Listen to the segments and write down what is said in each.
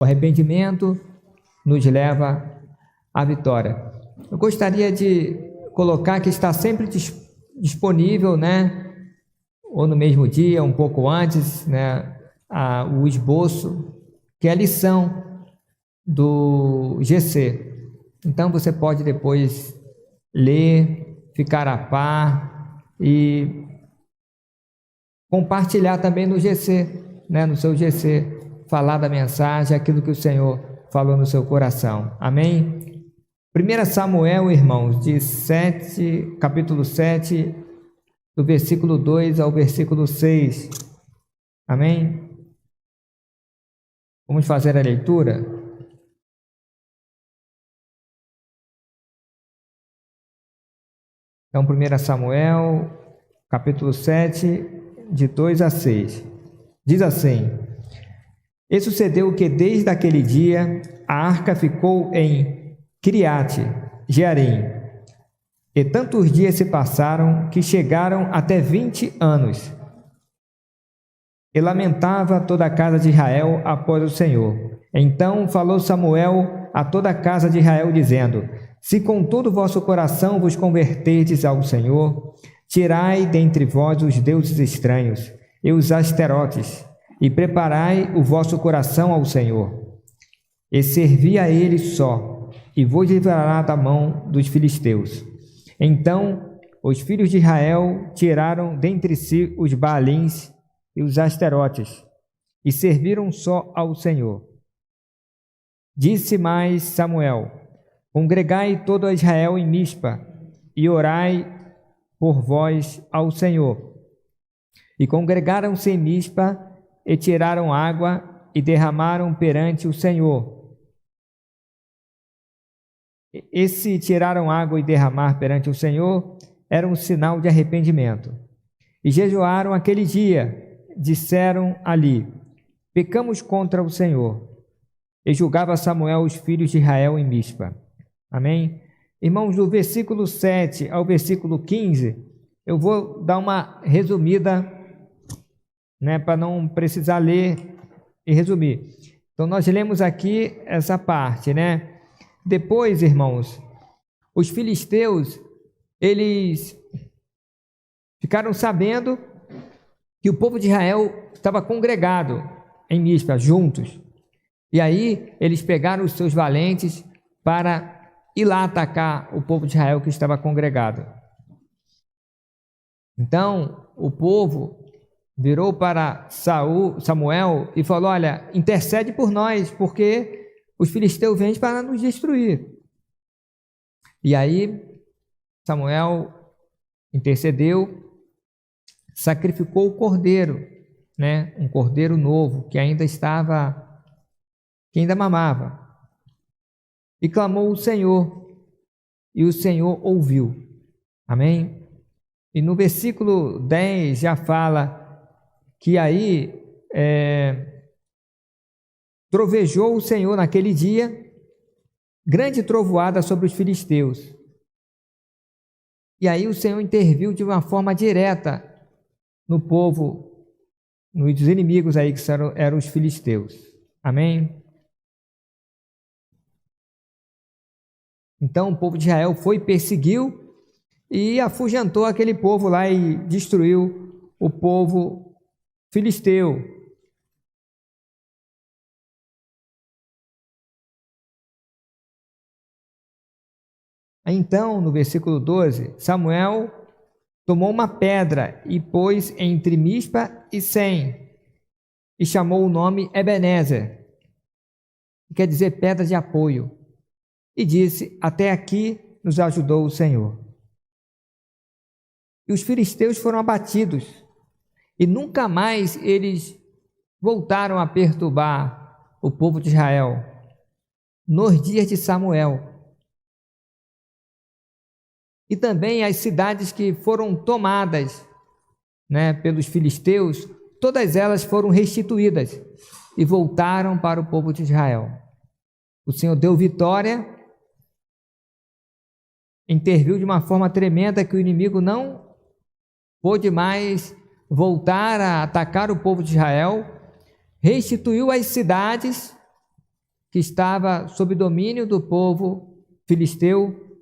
O arrependimento nos leva à vitória. Eu gostaria de colocar que está sempre disponível, né? Ou no mesmo dia, um pouco antes, né? O esboço, que é a lição do GC. Então você pode depois ler, ficar a par e compartilhar também no GC, né? No seu GC, falar da mensagem, aquilo que o Senhor falou no seu coração. Amém? 1 Samuel, irmãos, capítulo 7, do versículo 2 ao versículo 6. Amém? Vamos fazer a leitura? Então, 1 Samuel, capítulo 7, de 2 a 6. Diz assim: E sucedeu que desde aquele dia a arca ficou em Criate Jearim, e tantos dias se passaram que chegaram até 20 anos. E lamentava toda a casa de Israel após o Senhor. Então falou Samuel a toda a casa de Israel, dizendo: Se com todo o vosso coração vos converterdes ao Senhor, tirai dentre vós os deuses estranhos e os asterotes, e preparai o vosso coração ao Senhor, e servi a Ele só, e vos livrará da mão dos filisteus. Então os filhos de Israel tiraram dentre si os Baalins e os asterotes, e serviram só ao Senhor. Disse mais Samuel: Congregai todo Israel em Mispa, e orai por vós ao Senhor. E congregaram-se em Mispa, e tiraram água, e derramaram perante o Senhor. Esse tiraram água e derramar perante o Senhor era um sinal de arrependimento. E jejuaram aquele dia, disseram ali: Pecamos contra o Senhor. E julgava Samuel os filhos de Israel em Mispa. Amém? Irmãos, do versículo 7 ao versículo 15, eu vou dar uma resumida, né, para não precisar ler e resumir. Então, nós lemos aqui essa parte, né? Depois, irmãos, os filisteus, eles ficaram sabendo que o povo de Israel estava congregado em Mispa, juntos. E aí, eles pegaram os seus valentes para ir lá atacar o povo de Israel que estava congregado. Então, o povo virou para Samuel e falou: Olha, intercede por nós, porque os filisteus vêm para nos destruir. E aí, Samuel intercedeu, sacrificou o cordeiro, né? Um cordeiro novo, que ainda mamava. E clamou o Senhor, e o Senhor ouviu. Amém? E no versículo 10 já fala que aí trovejou o Senhor naquele dia, grande trovoada sobre os filisteus. E aí o Senhor interviu de uma forma direta no povo, nos inimigos aí que eram os filisteus. Amém? Então o povo de Israel perseguiu e afugentou aquele povo lá e destruiu o povo filisteu. Então, no versículo 12, Samuel tomou uma pedra e pôs entre Mispa e Sem, e chamou o nome Ebenezer, que quer dizer pedra de apoio, e disse: Até aqui nos ajudou o Senhor. E os filisteus foram abatidos, e nunca mais eles voltaram a perturbar o povo de Israel nos dias de Samuel. E também as cidades que foram tomadas, né, pelos filisteus, todas elas foram restituídas e voltaram para o povo de Israel. O Senhor deu vitória, interviu de uma forma tremenda que o inimigo não pôde mais voltar a atacar o povo de Israel, restituiu as cidades que estava sob domínio do povo filisteu.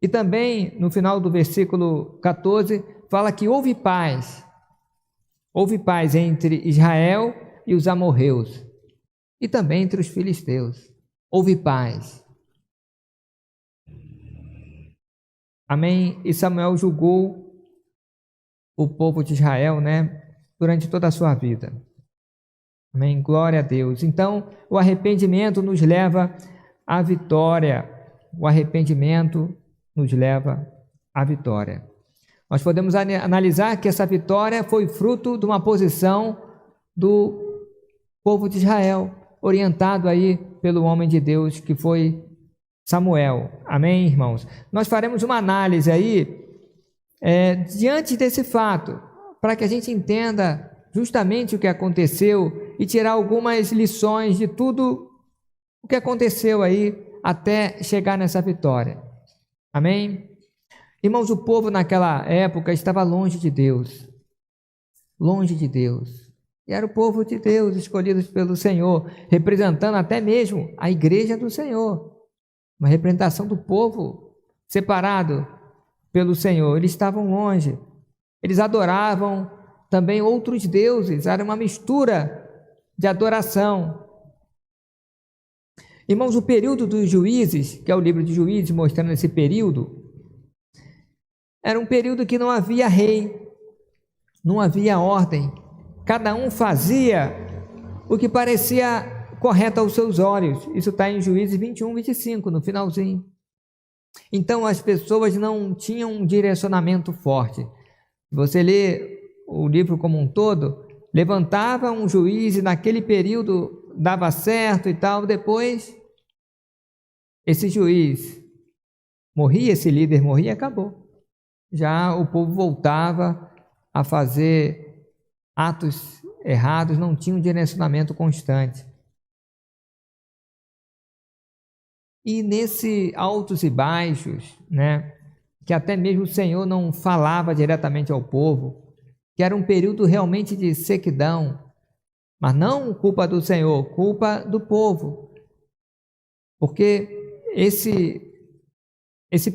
E também, no final do versículo 14, fala que houve paz entre Israel e os amorreus, e também entre os filisteus. Houve paz. Amém? E Samuel julgou o povo de Israel, durante toda a sua vida. Amém? Glória a Deus. Então, o arrependimento nos leva à vitória. O arrependimento nos leva à vitória. Nós podemos analisar que essa vitória foi fruto de uma posição do povo de Israel, orientado aí pelo homem de Deus que foi Samuel. Amém, irmãos? Nós faremos uma análise aí diante desse fato, para que a gente entenda justamente o que aconteceu e tirar algumas lições de tudo o que aconteceu aí até chegar nessa vitória. Amém? Irmãos, o povo naquela época estava longe de Deus. Longe de Deus. E era o povo de Deus, escolhidos pelo Senhor, representando até mesmo a igreja do Senhor. Uma representação do povo separado pelo Senhor. Eles estavam longe. Eles adoravam também outros deuses. Era uma mistura de adoração. Irmãos, o período dos juízes, que é o livro de Juízes mostrando esse período, era um período que não havia rei, não havia ordem. Cada um fazia o que parecia correto aos seus olhos. Isso está em Juízes 21, 25, no finalzinho. Então as pessoas não tinham um direcionamento forte. Você lê o livro como um todo, levantava um juiz e naquele período dava certo e tal, depois esse juiz morria, esse líder morria e acabou. Já o povo voltava a fazer atos errados, não tinha um direcionamento constante. E nesse altos e baixos, que até mesmo o Senhor não falava diretamente ao povo, que era um período realmente de sequidão, mas não culpa do Senhor, culpa do povo. Porque esse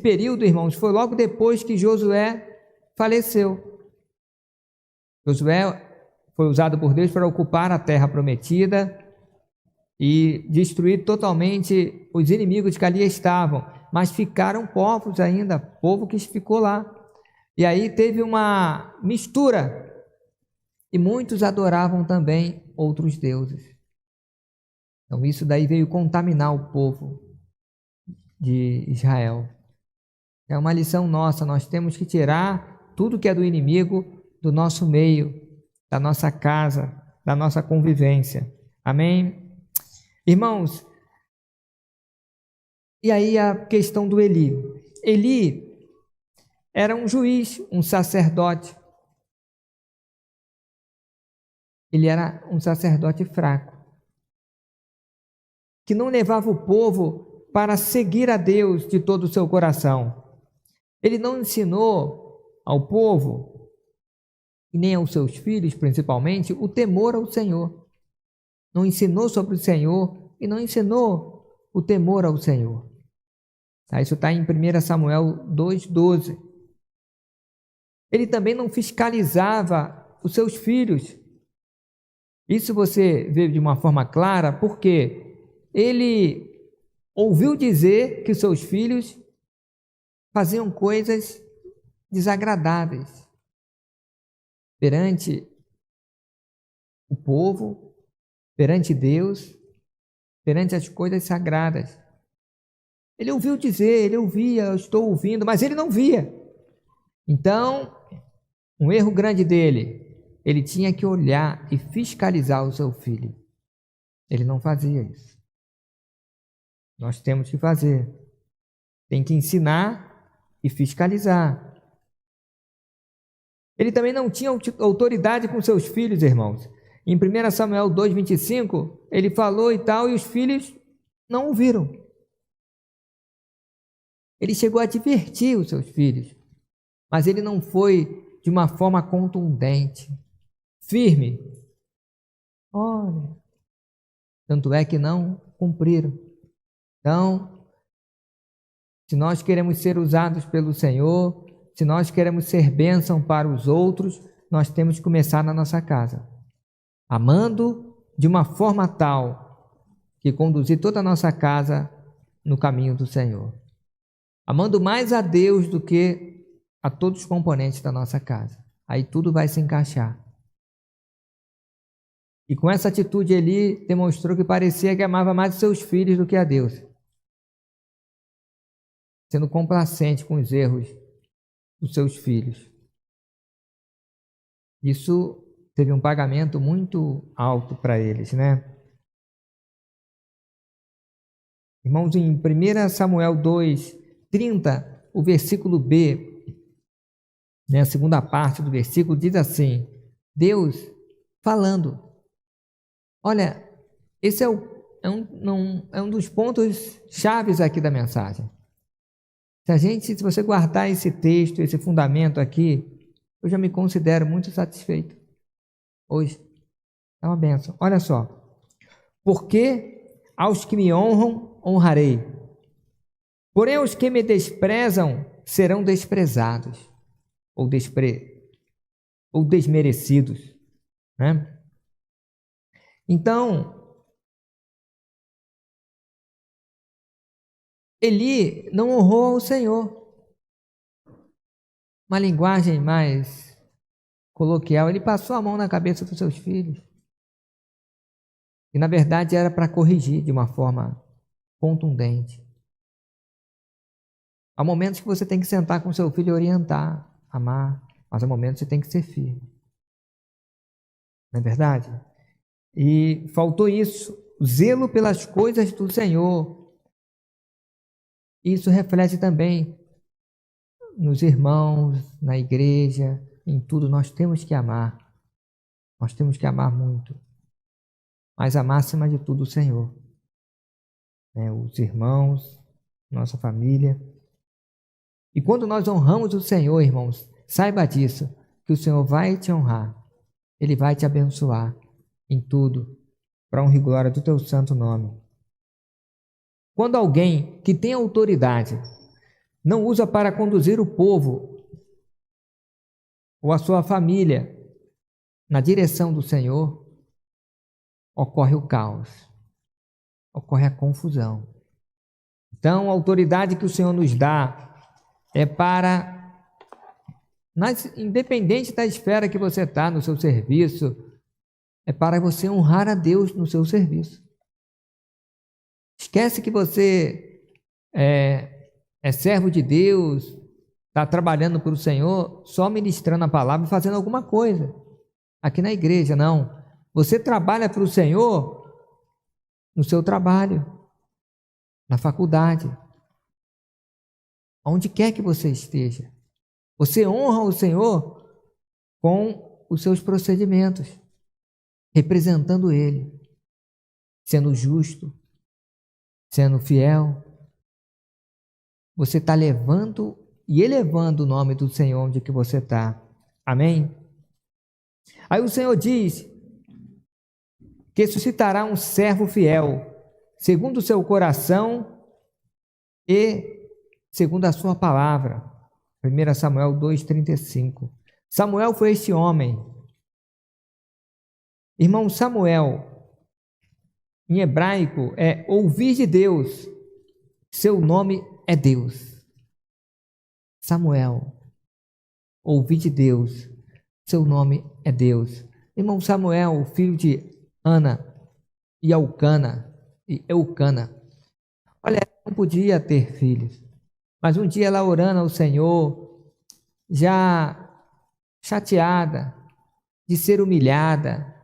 período, irmãos, foi logo depois que Josué faleceu. Josué foi usado por Deus para ocupar a terra prometida e destruir totalmente os inimigos que ali estavam, mas ficaram povos ainda, povo que ficou lá. E aí teve uma mistura, e muitos adoravam também outros deuses. Então isso daí veio contaminar o povo de Israel. É uma lição nossa, nós temos que tirar tudo que é do inimigo do nosso meio, da nossa casa, da nossa convivência. Amém? Irmãos, e aí a questão do Eli. Eli era um juiz, um sacerdote. Ele era um sacerdote fraco, que não levava o povo para seguir a Deus de todo o seu coração. Ele não ensinou ao povo, e nem aos seus filhos principalmente, o temor ao Senhor. Não ensinou sobre o Senhor e não ensinou o temor ao Senhor. Isso está em 1 Samuel 2,12. Ele também não fiscalizava os seus filhos. Isso você vê de uma forma clara, porque ele ouviu dizer que seus filhos faziam coisas desagradáveis perante o povo, perante Deus, perante as coisas sagradas. Ele ouviu dizer, ele ouvia, eu estou ouvindo, mas ele não via. Então, um erro grande dele, ele tinha que olhar e fiscalizar o seu filho. Ele não fazia isso. Nós temos que fazer. Tem que ensinar e fiscalizar. Ele também não tinha autoridade com seus filhos, irmãos. Em 1 Samuel 2,25, ele falou e tal, e os filhos não ouviram. Ele chegou a advertir os seus filhos, mas ele não foi de uma forma contundente, firme. Olha, tanto é que não cumpriram. Então, se nós queremos ser usados pelo Senhor, se nós queremos ser bênção para os outros, nós temos que começar na nossa casa, amando de uma forma tal que conduzir toda a nossa casa no caminho do Senhor, amando mais a Deus do que a todos os componentes da nossa casa. Aí tudo vai se encaixar. E com essa atitude ele demonstrou que parecia que amava mais os seus filhos do que a Deus, sendo complacente com os erros dos seus filhos. Isso teve um pagamento muito alto para eles, né? Irmãos, em 1 Samuel 2:30, o versículo B, né, a segunda parte do versículo, diz assim: Deus falando. Olha, esse é um dos pontos chaves aqui da mensagem. Se você guardar esse texto, esse fundamento aqui, eu já me considero muito satisfeito. Hoje é uma bênção. Olha só. Porque aos que me honram, honrarei. Porém, os que me desprezam serão desprezados ou desmerecidos, né? Então, Eli não honrou ao Senhor. Uma linguagem mais coloquial, ele passou a mão na cabeça dos seus filhos. E na verdade era para corrigir de uma forma contundente. Há momentos que você tem que sentar com seu filho e orientar, amar, mas há momentos que você tem que ser firme. Não é verdade? E faltou isso, zelo pelas coisas do Senhor. Isso reflete também nos irmãos, na igreja, em tudo. Nós temos que amar. Nós temos que amar muito. Mas amar acima de tudo o Senhor. Os irmãos, nossa família. E quando nós honramos o Senhor, irmãos, saiba disso, que o Senhor vai te honrar. Ele vai te abençoar em tudo, para honra e glória do teu santo nome. Quando alguém que tem autoridade não usa para conduzir o povo ou a sua família na direção do Senhor, ocorre o caos, ocorre a confusão. Então, a autoridade que o Senhor nos dá é para, independente da esfera que você está no seu serviço, é para você honrar a Deus no seu serviço. Esquece que você é servo de Deus, está trabalhando para o Senhor, só ministrando a palavra e fazendo alguma coisa. Aqui na igreja, não. Você trabalha para o Senhor no seu trabalho, na faculdade, onde quer que você esteja. Você honra o Senhor com os seus procedimentos, representando Ele, sendo justo, sendo fiel. Você está levando e elevando o nome do Senhor onde que você está. Amém? Aí o Senhor diz que suscitará um servo fiel, segundo o seu coração e segundo a sua palavra. 1 Samuel 2:35. Samuel foi este homem. Irmão, Samuel, em hebraico, é ouvir de Deus. Seu nome é Deus. Samuel, ouvir de Deus. Seu nome é Deus. Irmão, Samuel, filho de Ana e Eucana. Olha, não podia ter filhos. Mas um dia ela orando ao Senhor, já chateada de ser humilhada,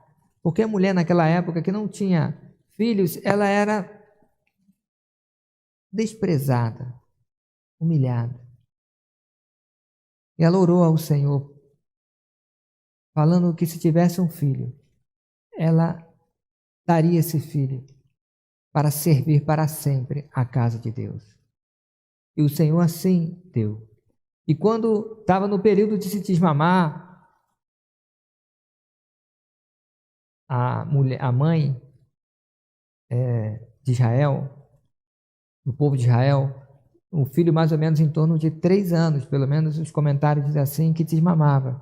porque a mulher naquela época que não tinha filhos, ela era desprezada, humilhada. E ela orou ao Senhor, falando que se tivesse um filho, ela daria esse filho para servir para sempre a casa de Deus. E o Senhor assim deu. E quando estava no período de se desmamar, a mãe de Israel, do povo de Israel, um filho mais ou menos em torno de 3 anos, pelo menos os comentários dizem assim, que desmamava.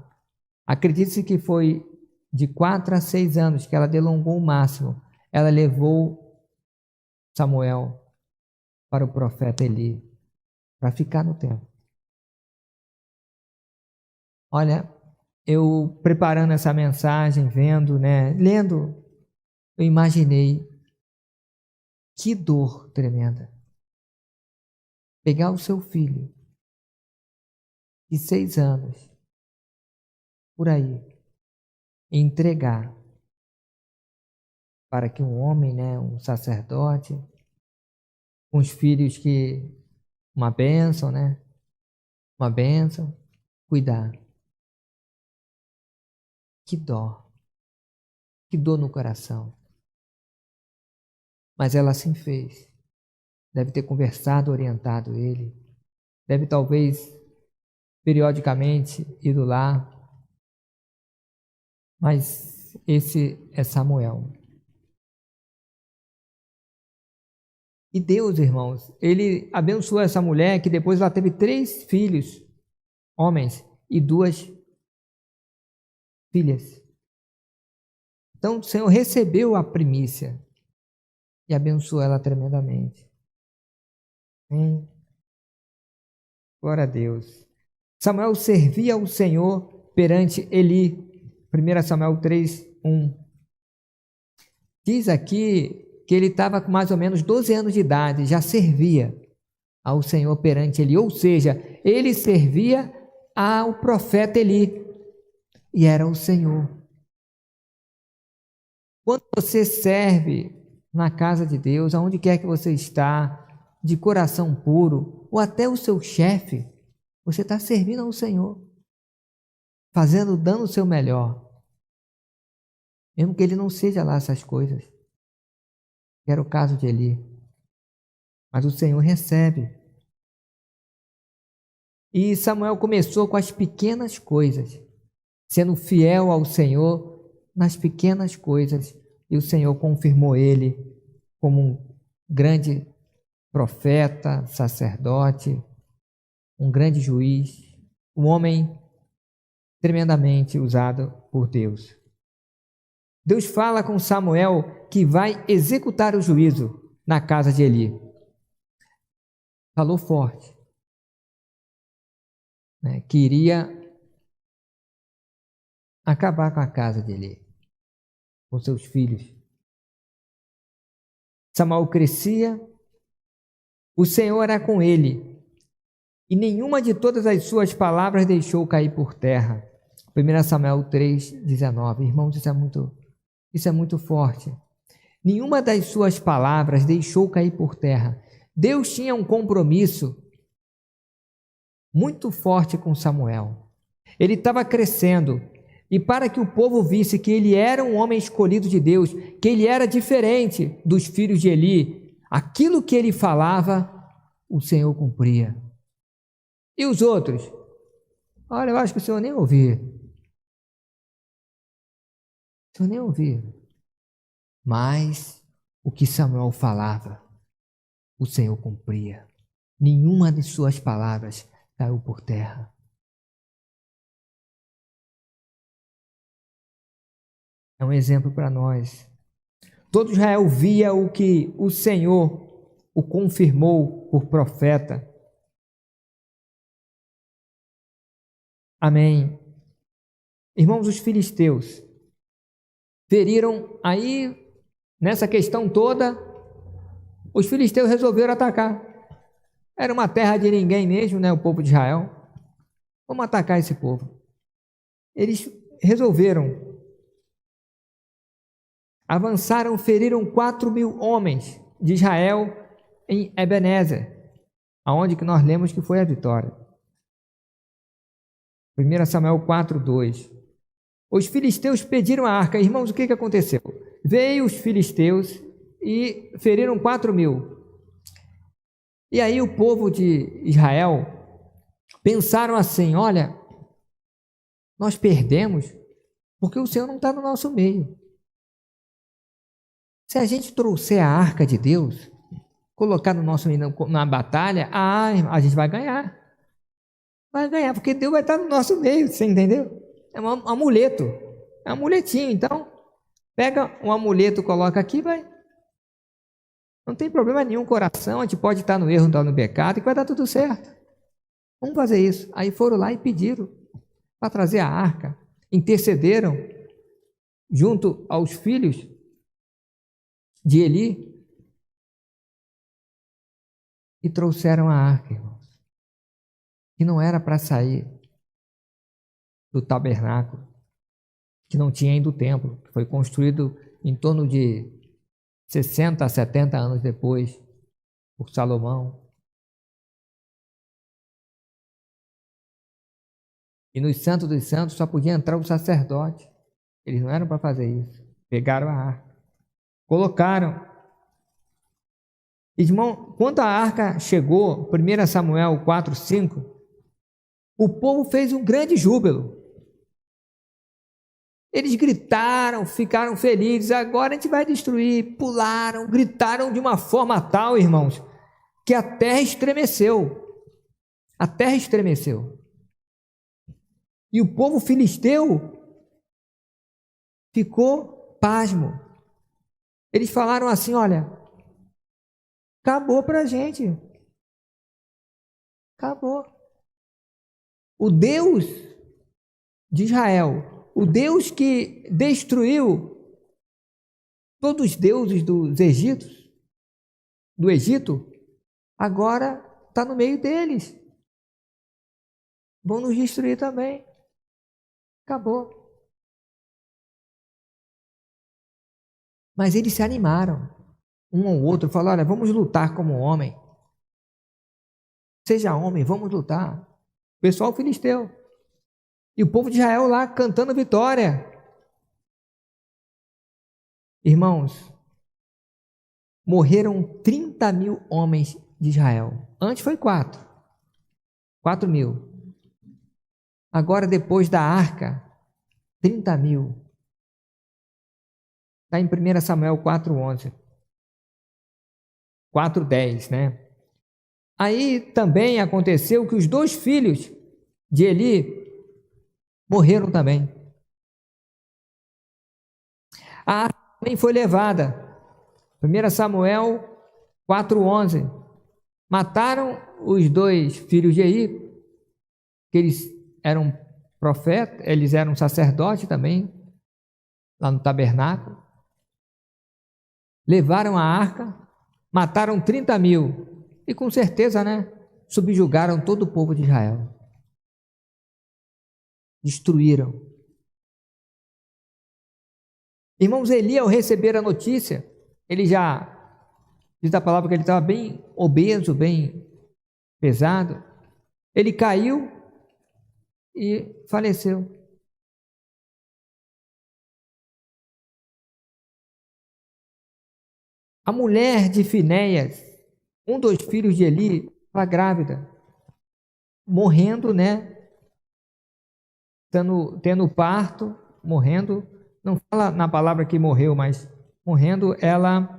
Acredite-se que foi de 4 a 6 anos que ela delongou o máximo. Ela levou Samuel para o profeta Eli, para ficar no templo. Olha, eu preparando essa mensagem, vendo, lendo, eu imaginei que dor tremenda. Pegar o seu filho de 6 anos, por aí, e entregar para que um homem, um sacerdote, com os filhos que, uma bênção, uma bênção, cuidar. Que dor no coração. Mas ela assim fez. Deve ter conversado, orientado ele. Deve talvez, periodicamente, ido lá. Mas esse é Samuel. E Deus, irmãos, ele abençoou essa mulher que depois ela teve 3 filhos, homens, e 2 filhas. Então o Senhor recebeu a primícia e abençoou ela tremendamente. Amém? Glória a Deus. Samuel servia ao Senhor perante Eli. 1 Samuel 3:1. Diz aqui que ele estava com mais ou menos 12 anos de idade, já servia ao Senhor perante Eli, ou seja, ele servia ao profeta Eli, e era o Senhor. Quando você serve na casa de Deus, aonde quer que você está, de coração puro, ou até o seu chefe, você está servindo ao Senhor, dando o seu melhor, mesmo que ele não seja lá essas coisas, que era o caso de Eli, mas o Senhor recebe. E Samuel começou com as pequenas coisas, sendo fiel ao Senhor nas pequenas coisas, e o Senhor confirmou ele como um grande profeta, sacerdote, um grande juiz, um homem tremendamente usado por Deus. Deus fala com Samuel que vai executar o juízo na casa de Eli. Falou forte, que iria acabar com a casa de Eli, com seus filhos. Samuel crescia, o Senhor era com ele, e nenhuma de todas as suas palavras deixou cair por terra. 1 Samuel 3:19. Irmãos, isso é muito forte. Nenhuma das suas palavras deixou cair por terra. Deus tinha um compromisso muito forte com Samuel. Ele estava crescendo, e para que o povo visse que ele era um homem escolhido de Deus, que ele era diferente dos filhos de Eli, aquilo que ele falava, o Senhor cumpria. E os outros? Olha, eu acho que o Senhor nem ouvia. O Senhor nem ouvia. Mas o que Samuel falava, o Senhor cumpria. Nenhuma de suas palavras caiu por terra. É um exemplo para nós. Todo Israel via o que o Senhor o confirmou por profeta. Amém. Irmãos, os filisteus feriram aí, nessa questão toda, os filisteus resolveram atacar. Era uma terra de ninguém mesmo, o povo de Israel. Vamos atacar esse povo. Eles resolveram. Avançaram, feriram 4.000 homens de Israel em Ebenezer, aonde que nós lemos que foi a vitória. 1 Samuel 4:2. Os filisteus pediram a arca. Irmãos, o que aconteceu? Veio os filisteus e feriram 4.000. E aí o povo de Israel pensaram assim: olha, nós perdemos porque o Senhor não está no nosso meio. Se a gente trouxer a arca de Deus, colocar no nosso meio na batalha, a gente vai ganhar. Vai ganhar, porque Deus vai estar no nosso meio, você entendeu? É um amuleto, é um amuletinho. Então, pega um amuleto, coloca aqui, vai. Não tem problema nenhum, coração, a gente pode estar no erro, estar no pecado, e vai dar tudo certo. Vamos fazer isso. Aí foram lá e pediram para trazer a arca, intercederam junto aos filhos de Eli e trouxeram a arca, irmãos, que não era para sair do tabernáculo, que não tinha ainda o templo, que foi construído em torno de 60 a 70 anos depois, por Salomão. E nos Santos dos Santos só podia entrar o sacerdote. Eles não eram para fazer isso. Pegaram a arca, colocaram. Irmão, quando a arca chegou, 1 Samuel 4:5, o povo fez um grande júbilo. Eles gritaram, ficaram felizes, agora a gente vai destruir, pularam, gritaram de uma forma tal, irmãos, que a terra estremeceu. A terra estremeceu. E o povo filisteu ficou pasmo. Eles falaram assim, olha, acabou para a gente. Acabou. O Deus de Israel, o Deus que destruiu todos os deuses do Egito, agora está no meio deles. Vão nos destruir também. Acabou. Mas eles se animaram, um ao outro, falaram, olha, vamos lutar como homem. Seja homem, vamos lutar. O pessoal filisteu. E o povo de Israel lá cantando vitória. Irmãos, morreram 30.000 homens de Israel. Antes foi 4 mil. Agora, depois da arca, 30.000. Está em 1 Samuel 4:11. 4:10, né? Aí também aconteceu que os 2 filhos de Eli morreram também. A arca também foi levada. 1 Samuel 4:11. Mataram os 2 filhos de Eli, que eles eram profetas, eles eram sacerdotes também, lá no tabernáculo. Levaram a arca, mataram 30.000 e com certeza, né, subjugaram todo o povo de Israel. Destruíram. Irmãos, Eli, ao receber a notícia, ele já, diz a palavra que ele estava bem obeso, bem pesado, ele caiu e faleceu. A mulher de Finéias, um dos filhos de Eli, estava grávida, morrendo, né? Tendo parto, morrendo, não fala na palavra que morreu, mas morrendo, ela,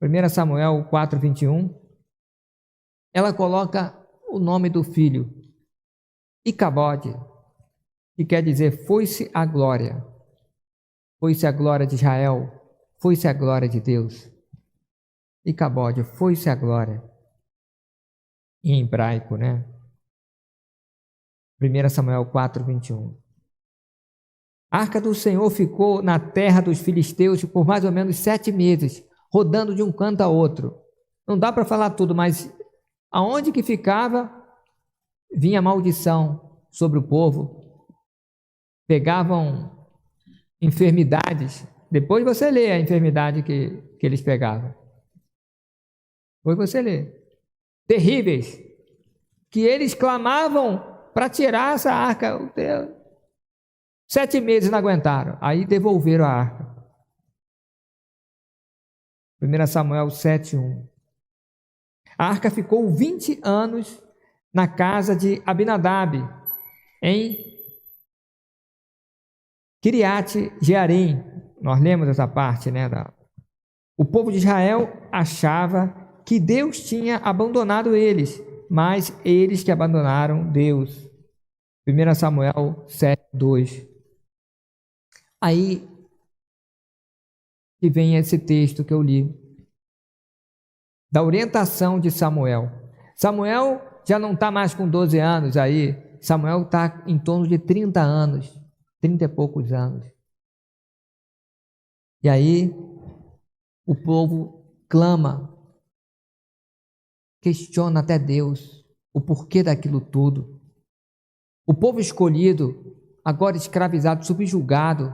1 Samuel 4:21, ela coloca o nome do filho, Icabode, que quer dizer, foi-se a glória de Israel, foi-se a glória de Deus. Icabode, foi-se a glória, em hebraico, né? 1 Samuel 4:21. A arca do Senhor ficou na terra dos filisteus por mais ou menos 7 meses, rodando de um canto a outro. Não dá para falar tudo, mas aonde que ficava, vinha maldição sobre o povo. Pegavam enfermidades. Depois você lê a enfermidade que eles pegavam. Depois você lê. Terríveis. Que eles clamavam para tirar essa arca. 7 meses não aguentaram. Aí devolveram a arca. 1 Samuel 7:1. A arca ficou 20 anos na casa de Abinadab, em Kiriat Jearim. Nós lemos essa parte, né, O povo de Israel achava que Deus tinha abandonado eles, mas eles que abandonaram Deus. 1 Samuel 7:2. Aí que vem esse texto que eu li, da orientação de Samuel. Samuel já não está mais com 12 anos aí, Samuel está em torno de 30 anos, 30 e poucos anos. E aí o povo clama, questiona até Deus o porquê daquilo tudo. O povo escolhido, agora escravizado, subjugado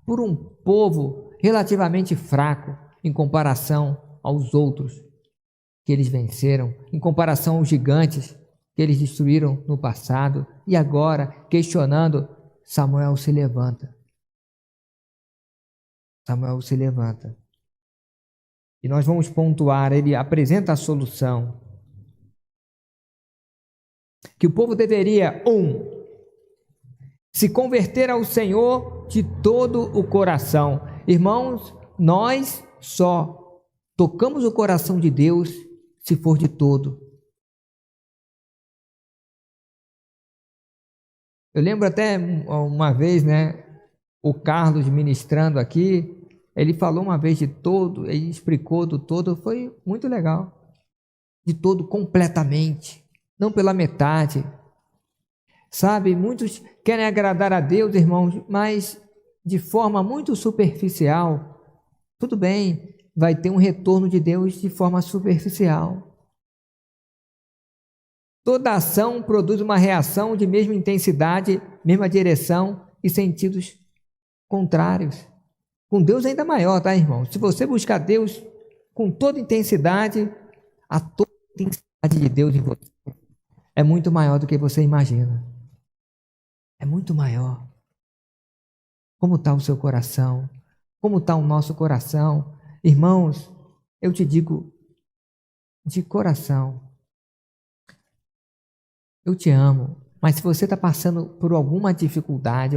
por um povo relativamente fraco em comparação aos outros que eles venceram, em comparação aos gigantes que eles destruíram no passado, e agora, questionando, Samuel se levanta. Samuel se levanta. E nós vamos pontuar, ele apresenta a solução. Que o povo deveria, se converter ao Senhor de todo o coração. Irmãos, nós só tocamos o coração de Deus se for de todo. Eu lembro até uma vez, o Carlos ministrando aqui, ele falou uma vez de todo, ele explicou do todo, foi muito legal. De todo completamente, não pela metade. Sabe, muitos querem agradar a Deus, irmãos, mas de forma muito superficial. Tudo bem, vai ter um retorno de Deus de forma superficial. Toda ação produz uma reação de mesma intensidade, mesma direção e sentidos contrários. Com Deus ainda maior, tá, irmão? Se você buscar Deus com toda intensidade, a toda intensidade de Deus em você é muito maior do que você imagina. É muito maior. Como está o seu coração? Como está o nosso coração? Irmãos, eu te digo de coração, eu te amo, mas se você está passando por alguma dificuldade,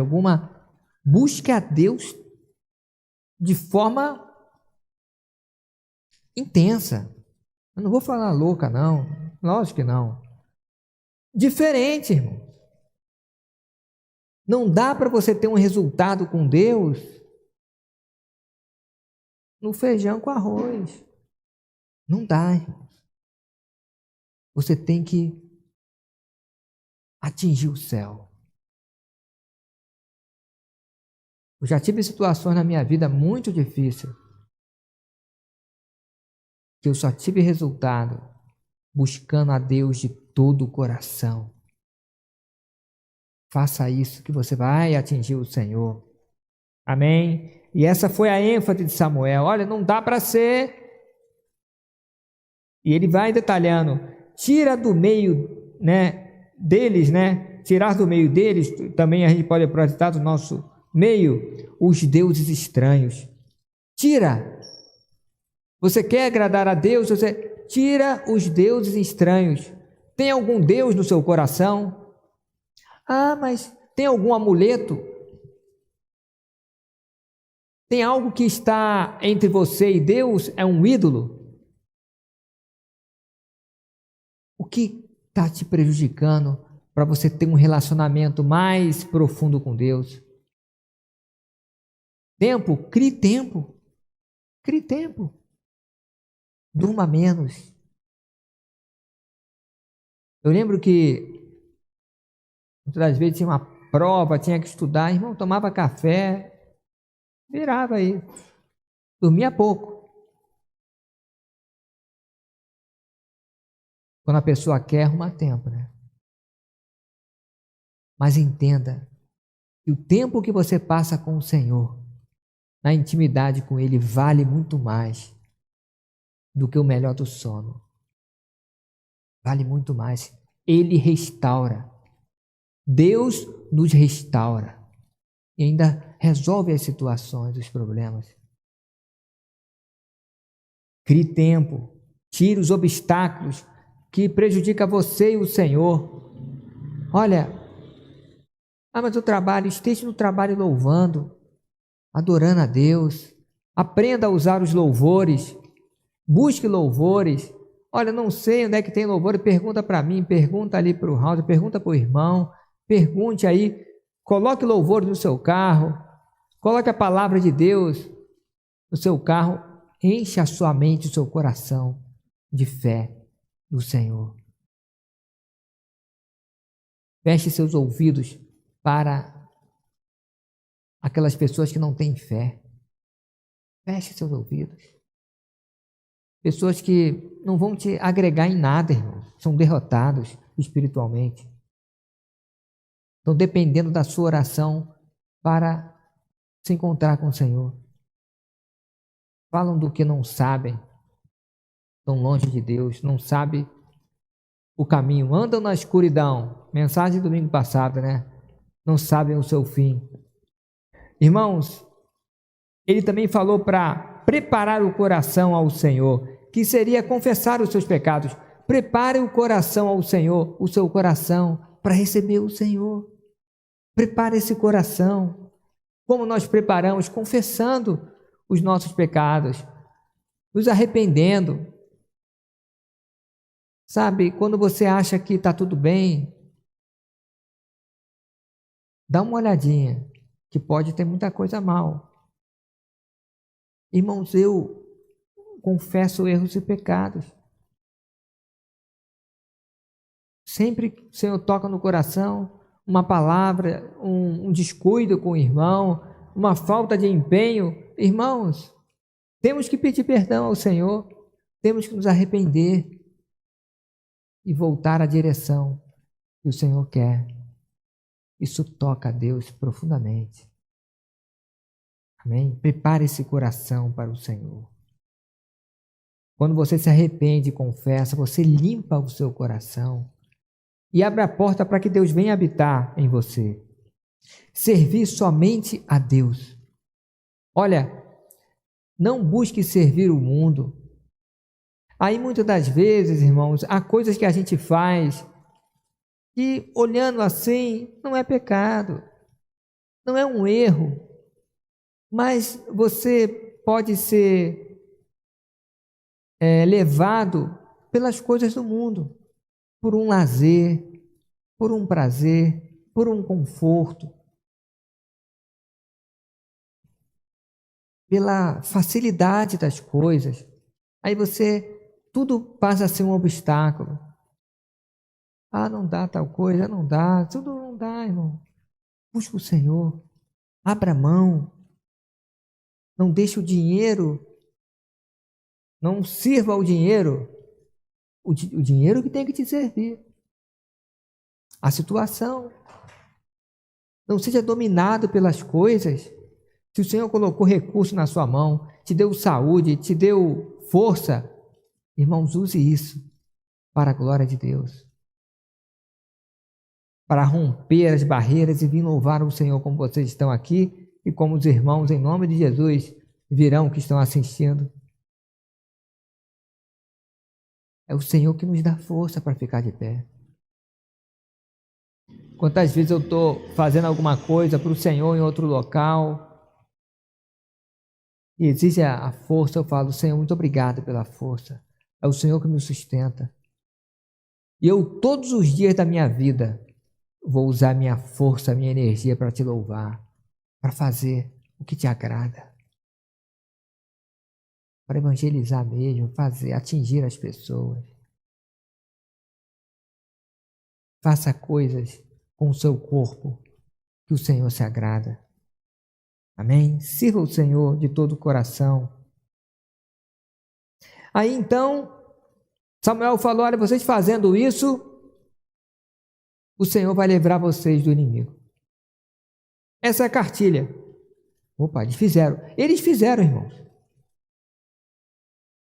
busque a Deus de forma intensa. Eu não vou falar louca, não. Lógico que não. Diferente, irmão. Não dá para você ter um resultado com Deus no feijão com arroz. Não dá, irmão. Você tem que atingir o céu. Eu já tive situações na minha vida muito difíceis, que eu só tive resultado buscando a Deus de todo o coração. Faça isso que você vai atingir o Senhor. Amém? E essa foi a ênfase de Samuel. Olha, não dá para ser. E ele vai detalhando. Tira do meio, deles, tirar do meio deles, também a gente pode projetar do nosso meio, os deuses estranhos. Tira. Você quer agradar a Deus, você tira os deuses estranhos. Tem algum Deus no seu coração? Ah, mas tem algum amuleto? Tem algo que está entre você e Deus? É um ídolo? O que está te prejudicando para você ter um relacionamento mais profundo com Deus? Tempo? Crie tempo. Crie tempo. Durma menos. Eu lembro que muitas das vezes tinha uma prova, tinha que estudar, irmão, tomava café, virava aí, dormia pouco. Quando a pessoa quer, arruma tempo, Mas entenda que o tempo que você passa com o Senhor, na intimidade com Ele, vale muito mais do que o melhor do sono. Vale muito mais. Ele restaura. Deus nos restaura e ainda resolve as situações, os problemas. Crie tempo, tire os obstáculos que prejudicam você e o Senhor. Olha, mas o trabalho, esteja no trabalho louvando, adorando a Deus, Aprenda a usar os louvores. Busque louvores. Olha, não sei onde é que tem louvor. Pergunta para mim, pergunta ali para o Raul, pergunta para o irmão. Pergunte aí. Coloque louvor no seu carro. Coloque a palavra de Deus no seu carro. Enche a sua mente, o seu coração de fé do Senhor. Feche seus ouvidos para aquelas pessoas que não têm fé. Feche seus ouvidos. Pessoas que não vão te agregar em nada, irmão. São derrotados espiritualmente. Estão dependendo da sua oração para se encontrar com o Senhor. Falam do que não sabem. Estão longe de Deus, não sabem o caminho. Andam na escuridão. Mensagem do domingo passado, né? Não sabem o seu fim. Irmãos, ele também falou para preparar o coração ao Senhor, que seria confessar os seus pecados. Prepare o coração ao Senhor, o seu coração, para receber o Senhor. Prepare esse coração. Como nós preparamos? Confessando os nossos pecados, nos arrependendo. Sabe, quando você acha que está tudo bem, dá uma olhadinha, que pode ter muita coisa mal. Irmãos, eu confesso erros e pecados. Sempre que o Senhor toca no coração, uma palavra, um descuido com o irmão, uma falta de empenho. Irmãos, temos que pedir perdão ao Senhor, temos que nos arrepender e voltar à direção que o Senhor quer. Isso toca a Deus profundamente. Amém? Prepare esse coração para o Senhor. Quando você se arrepende e confessa, você limpa o seu coração e abre a porta para que Deus venha habitar em você. Servir somente a Deus. Olha, não busque servir o mundo. Aí muitas das vezes, irmãos, há coisas que a gente faz que, olhando assim, não é pecado, não é um erro. Mas você pode ser levado pelas coisas do mundo, por um lazer, por um prazer, por um conforto, pela facilidade das coisas. Aí tudo passa a ser um obstáculo. Ah, não dá tal coisa, não dá, tudo não dá, irmão. Busca o Senhor, abra mão. Não deixe o dinheiro, não sirva ao dinheiro, o dinheiro que tem que te servir. A situação. Não seja dominado pelas coisas. Se o Senhor colocou recurso na sua mão, te deu saúde, te deu força, irmãos, use isso para a glória de Deus. Para romper as barreiras e vir louvar o Senhor como vocês estão aqui. E como os irmãos, em nome de Jesus, virão que estão assistindo. É o Senhor que nos dá força para ficar de pé. Quantas vezes eu estou fazendo alguma coisa para o Senhor em outro local e exige a força, eu falo, Senhor, muito obrigado pela força. É o Senhor que me sustenta. E eu, todos os dias da minha vida, vou usar minha força, minha energia para te louvar, para fazer o que te agrada, para evangelizar mesmo, atingir as pessoas. Faça coisas com o seu corpo que o Senhor se agrada. Amém? Sirva o Senhor de todo o coração. Aí então, Samuel falou, olha, vocês fazendo isso, o Senhor vai livrar vocês do inimigo. Essa é a cartilha. Opa, eles fizeram. Eles fizeram, irmãos.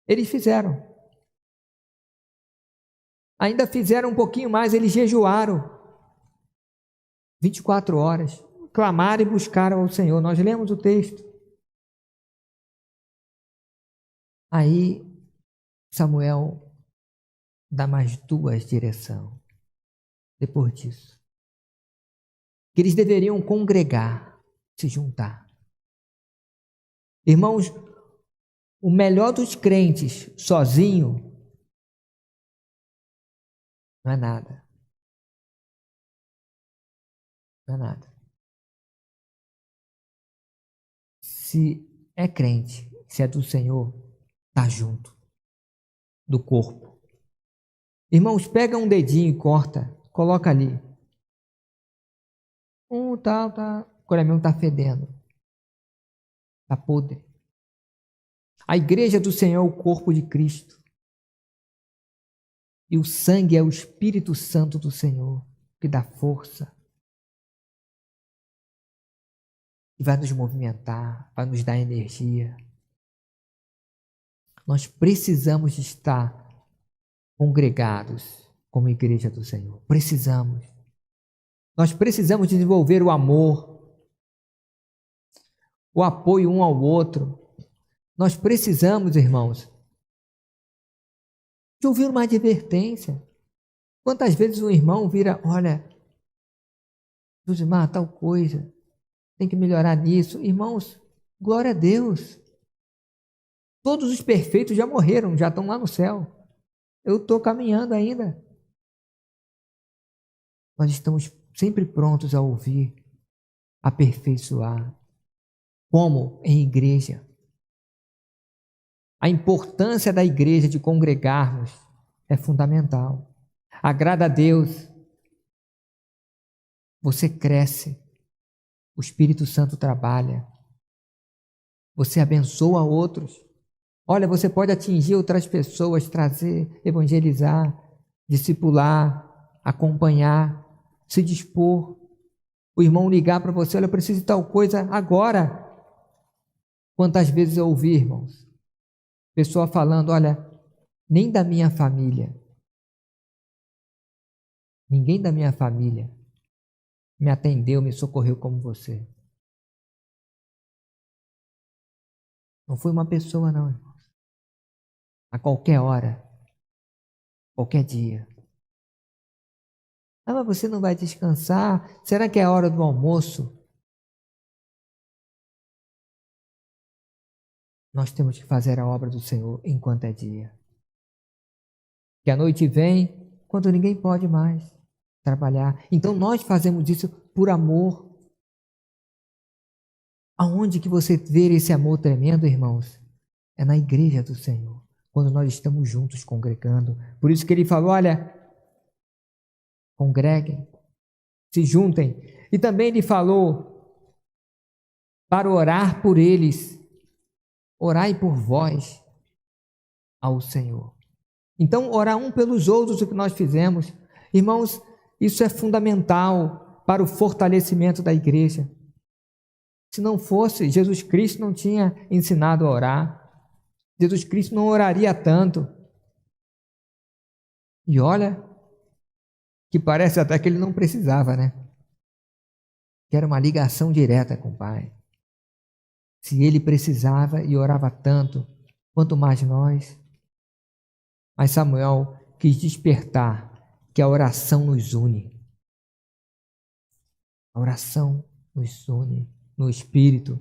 Eles fizeram. Ainda fizeram um pouquinho mais, eles jejuaram 24 horas, clamaram e buscaram ao Senhor. Nós lemos o texto. Aí Samuel dá mais duas direções depois disso. Que eles deveriam congregar, se juntar. Irmãos, o melhor dos crentes sozinho não é nada. Não é nada. Se é crente, se é do Senhor, está junto do corpo. Irmãos, pega um dedinho e corta, coloca ali. Tá, o coração está fedendo. Está podre. A igreja do Senhor é o corpo de Cristo. E o sangue é o Espírito Santo do Senhor, que dá força. E vai nos movimentar, vai nos dar energia. Nós precisamos de estar congregados como igreja do Senhor. Precisamos. Nós precisamos desenvolver o amor, o apoio um ao outro. Nós precisamos, irmãos, de ouvir uma advertência. Quantas vezes um irmão vira, olha, Josimar, tal coisa, tem que melhorar nisso. Irmãos, glória a Deus. Todos os perfeitos já morreram, já estão lá no céu. Eu estou caminhando ainda. Nós estamos sempre prontos a ouvir, aperfeiçoar. Como em igreja. A importância da igreja de congregarmos é fundamental. Agrada a Deus. Você cresce. O Espírito Santo trabalha. Você abençoa outros. Olha, você pode atingir outras pessoas, trazer, evangelizar, discipular, acompanhar, se dispor. O irmão ligar para você, olha, eu preciso de tal coisa agora. Quantas vezes eu ouvi, irmãos? Pessoa falando, olha, nem da minha família, ninguém da minha família me atendeu, me socorreu como você. Não foi uma pessoa não, irmãos. A qualquer hora, qualquer dia. Ah, mas você não vai descansar? Será que é a hora do almoço? Nós temos que fazer a obra do Senhor enquanto é dia. Que a noite vem quando ninguém pode mais trabalhar. Então nós fazemos isso por amor. Aonde que você vê esse amor tremendo, irmãos? É na igreja do Senhor, quando nós estamos juntos congregando. Por isso que ele falou, olha, congreguem, se juntem. E também ele falou para orar por eles. Orai por vós ao Senhor. Então, orar um pelos outros, o que nós fizemos. Irmãos, isso é fundamental para o fortalecimento da igreja. Se não fosse, Jesus Cristo não tinha ensinado a orar. Jesus Cristo não oraria tanto. E olha, que parece até que ele não precisava, né? Que era uma ligação direta com o Pai. Se ele precisava e orava tanto, quanto mais nós. Mas Samuel quis despertar que a oração nos une. A oração nos une no Espírito.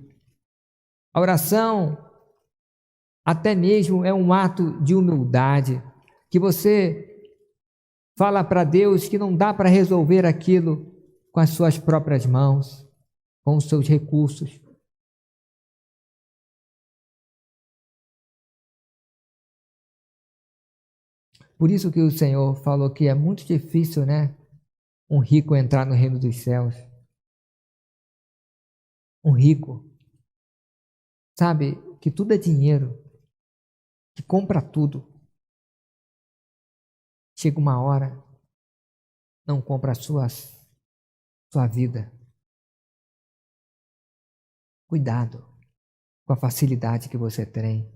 A oração até mesmo é um ato de humildade, que você fala para Deus que não dá para resolver aquilo com as suas próprias mãos, com os seus recursos. Por isso que o Senhor falou que é muito difícil, né? Um rico entrar no reino dos céus. Um rico, sabe, que tudo é dinheiro, que compra tudo. Chega uma hora, não compra a sua vida. Cuidado com a facilidade que você tem.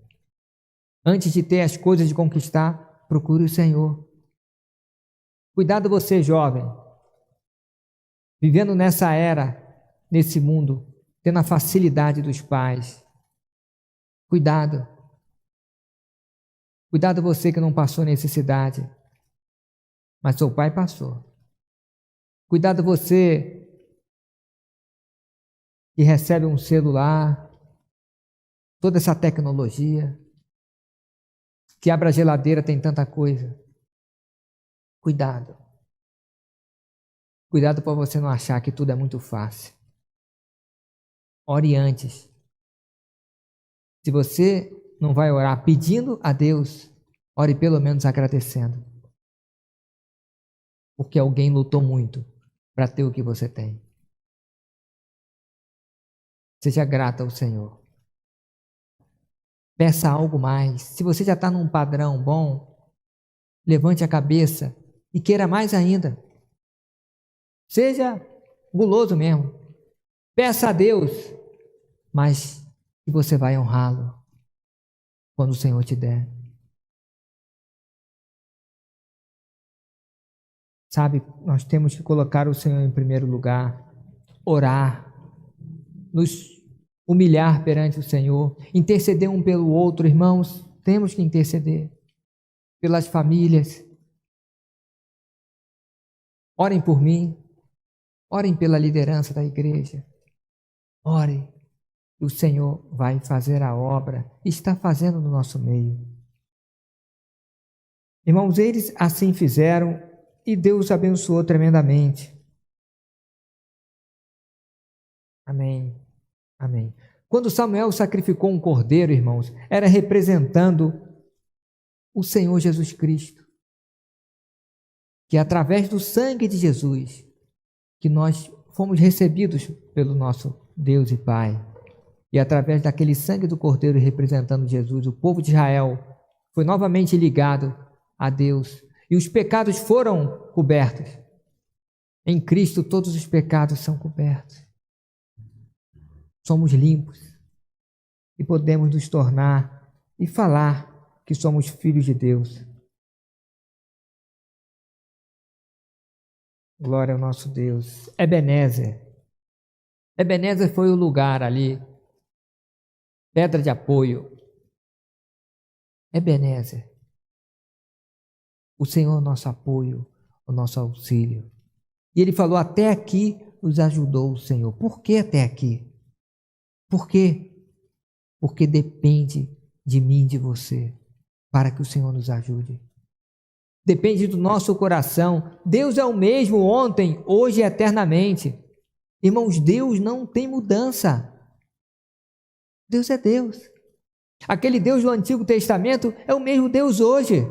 Antes de ter as coisas de conquistar, procure o Senhor. Cuidado você, jovem, vivendo nessa era, nesse mundo, tendo a facilidade dos pais. Cuidado. Cuidado você que não passou necessidade, mas seu pai passou. Cuidado você que recebe um celular, toda essa tecnologia. que abre a geladeira, tem tanta coisa. Cuidado. Cuidado para você não achar que tudo é muito fácil. Ore antes. Se você não vai orar pedindo a Deus, ore pelo menos agradecendo. Porque alguém lutou muito para ter o que você tem. Seja grato ao Senhor. Peça algo mais. Se você já está num padrão bom, levante a cabeça e queira mais ainda. Seja guloso mesmo. Peça a Deus, mas que você vai honrá-lo quando o Senhor te der. Sabe, nós temos que colocar o Senhor em primeiro lugar, orar, nos humilhar perante o Senhor, interceder um pelo outro, irmãos, temos que interceder pelas famílias. Orem por mim, orem pela liderança da igreja, orem, o Senhor vai fazer a obra, está fazendo no nosso meio. Irmãos, eles assim fizeram e Deus abençoou tremendamente. Amém. Amém. Quando Samuel sacrificou um cordeiro, irmãos, era representando o Senhor Jesus Cristo. Que é através do sangue de Jesus que nós fomos recebidos pelo nosso Deus e Pai. E através daquele sangue do cordeiro representando Jesus, o povo de Israel foi novamente ligado a Deus. E os pecados foram cobertos. Em Cristo todos os pecados são cobertos. Somos limpos e podemos nos tornar e falar que somos filhos de Deus. Glória ao nosso Deus. Ebenezer. Ebenezer foi o lugar ali, pedra de apoio. Ebenezer. O Senhor é o nosso apoio, o nosso auxílio. E ele falou, até aqui nos ajudou o Senhor. Por que até aqui? Por quê? Porque depende de mim e de você, para que o Senhor nos ajude. Depende do nosso coração. Deus é o mesmo ontem, hoje e eternamente. Irmãos, Deus não tem mudança. Deus é Deus. Aquele Deus do Antigo Testamento é o mesmo Deus hoje.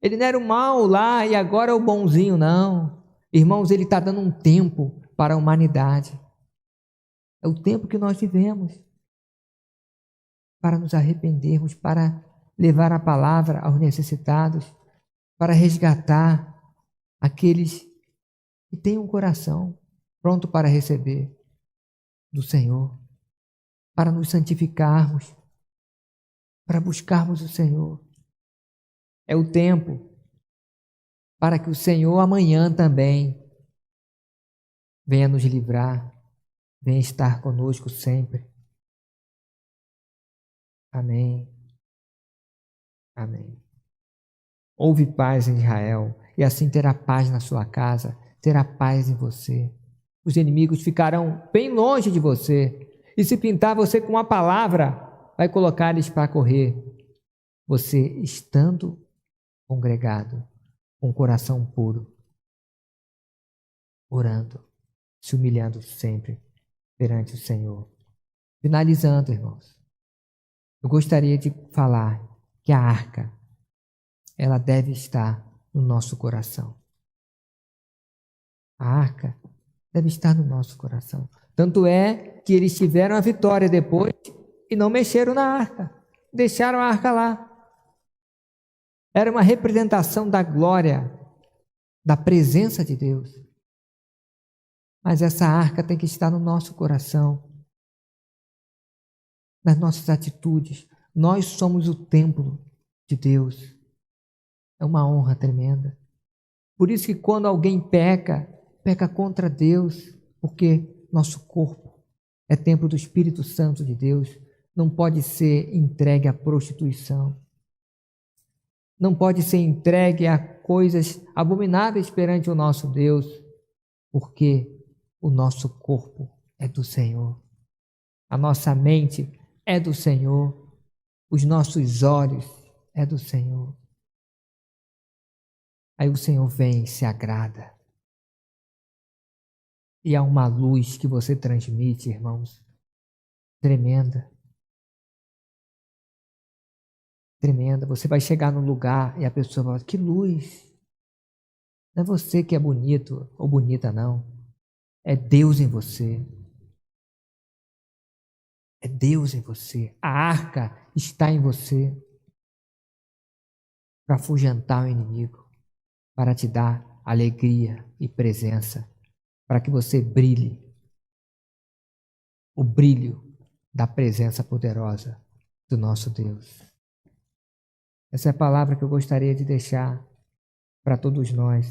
Ele não era o mal lá e agora é o bonzinho, não. Irmãos, Ele está dando um tempo para a humanidade. É o tempo que nós vivemos para nos arrependermos, para levar a palavra aos necessitados, para resgatar aqueles que têm um coração pronto para receber do Senhor, para nos santificarmos, para buscarmos o Senhor. É o tempo para que o Senhor amanhã também venha nos livrar, venha estar conosco sempre. Amém. Amém. Houve paz em Israel, e assim terá paz na sua casa, terá paz em você. Os inimigos ficarão bem longe de você, e se pintar você com uma palavra, vai colocar eles para correr. Você estando congregado, com o coração puro, orando, se humilhando sempre perante o Senhor. Finalizando, irmãos, eu gostaria de falar que a arca, ela deve estar no nosso coração. A arca deve estar no nosso coração. Tanto é que eles tiveram a vitória depois e não mexeram na arca. Deixaram a arca lá. Era uma representação da glória, da presença de Deus. Mas essa arca tem que estar no nosso coração, nas nossas atitudes. Nós somos o templo de Deus. É uma honra tremenda. Por isso que quando alguém peca contra Deus, porque nosso corpo é templo do Espírito Santo de Deus, não pode ser entregue à prostituição. Não pode ser entregue a coisas abomináveis perante o nosso Deus, porque o nosso corpo é do Senhor. A nossa mente é do Senhor. os nossos olhos é do Senhor. Aí o Senhor vem e se agrada. E há uma luz que você transmite, irmãos, tremenda. Tremenda. Você vai chegar num lugar e a pessoa vai falar, que luz! Não é você que é bonito ou bonita, não. É Deus em você. É Deus em você. A arca está em você para afugentar o inimigo, para te dar alegria e presença, para que você brilhe. O brilho da presença poderosa do nosso Deus. Essa é a palavra que eu gostaria de deixar para todos nós.